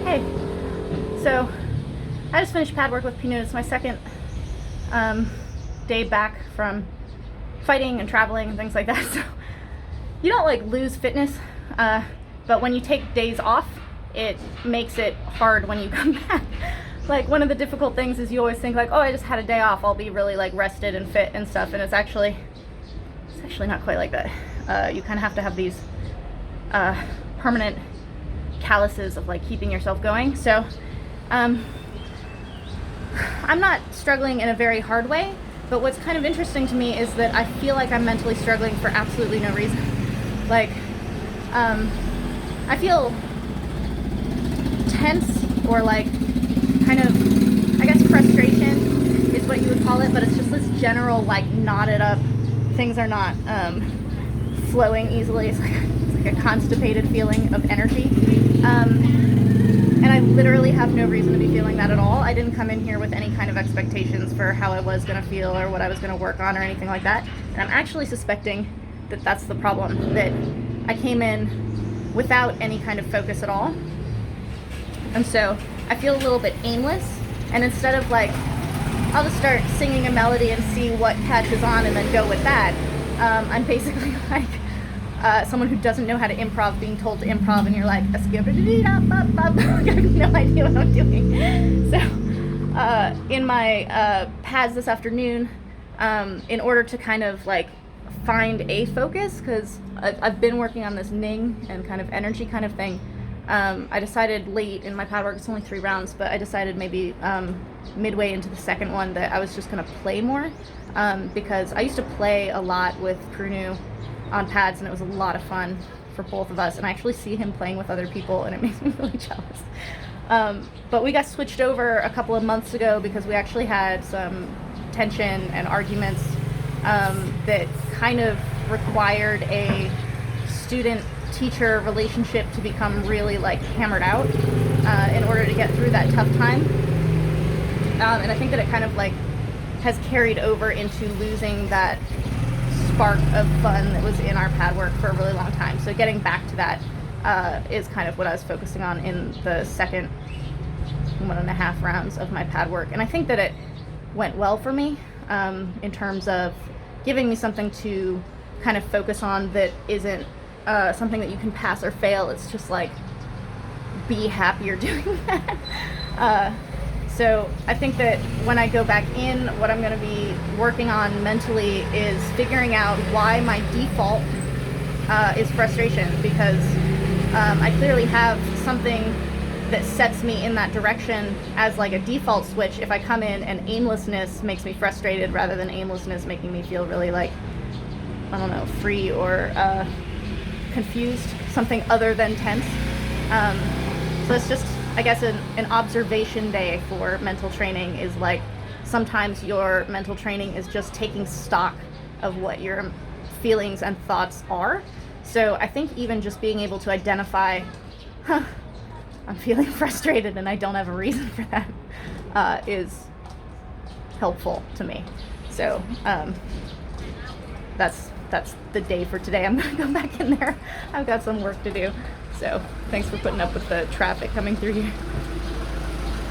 Hey, so I just finished pad work with Pinot. It's my second day back from fighting and traveling and things like that. So you don't like lose fitness, but when you take days off, it makes it hard when you come back. Like one of the difficult things is you always think like, oh, I just had a day off, I'll be really like rested and fit and stuff, and it's actually not quite like that. You kind of have to have these permanent calluses of like keeping yourself going. So I'm not struggling in a very hard way, but what's kind of interesting to me is that I feel like I'm mentally struggling for absolutely no reason. Like I feel tense, or like kind of, I guess frustration is what you would call it, but it's just this general like knotted up, things are not flowing easily. It's like a constipated feeling of energy. And I literally have no reason to be feeling that at all. I didn't come in here with any kind of expectations for how I was going to feel or what I was going to work on or anything like that. And I'm actually suspecting that that's the problem, that I came in without any kind of focus at all. And so I feel a little bit aimless. And instead of like, I'll just start singing a melody and see what catches on and then go with that, I'm basically like someone who doesn't know how to improv being told to improv, and you're like, I have no idea what I'm doing. So in my pads this afternoon, in order to kind of like find a focus, because I've been working on this ning and kind of energy kind of thing, I decided late in my pad work, it's only 3 rounds, but I decided maybe midway into the second one that I was just going to play more, because I used to play a lot with Prunu on pads, and it was a lot of fun for both of us, and I actually see him playing with other people, and it makes me really jealous. But we got switched over a couple of months ago because we actually had some tension and arguments that kind of required a student-teacher relationship to become really like hammered out in order to get through that tough time. And I think that it kind of like has carried over into losing that spark of fun that was in our pad work for a really long time. So getting back to that is kind of what I was focusing on in the second 1.5 rounds of my pad work. And I think that it went well for me in terms of giving me something to kind of focus on that isn't something that you can pass or fail. It's just like, be happy you're doing that. So I think that when I go back in, what I'm going to be working on mentally is figuring out why my default is frustration, because I clearly have something that sets me in that direction as like a default switch if I come in, and aimlessness makes me frustrated rather than aimlessness making me feel really like, I don't know, free or confused, something other than tense. So it's just, I guess, an observation day for mental training is like, sometimes your mental training is just taking stock of what your feelings and thoughts are. So I think even just being able to identify, I'm feeling frustrated and I don't have a reason for that, is helpful to me. So that's the day for today. I'm gonna go back in there. I've got some work to do. So thanks for putting up with the traffic coming through here.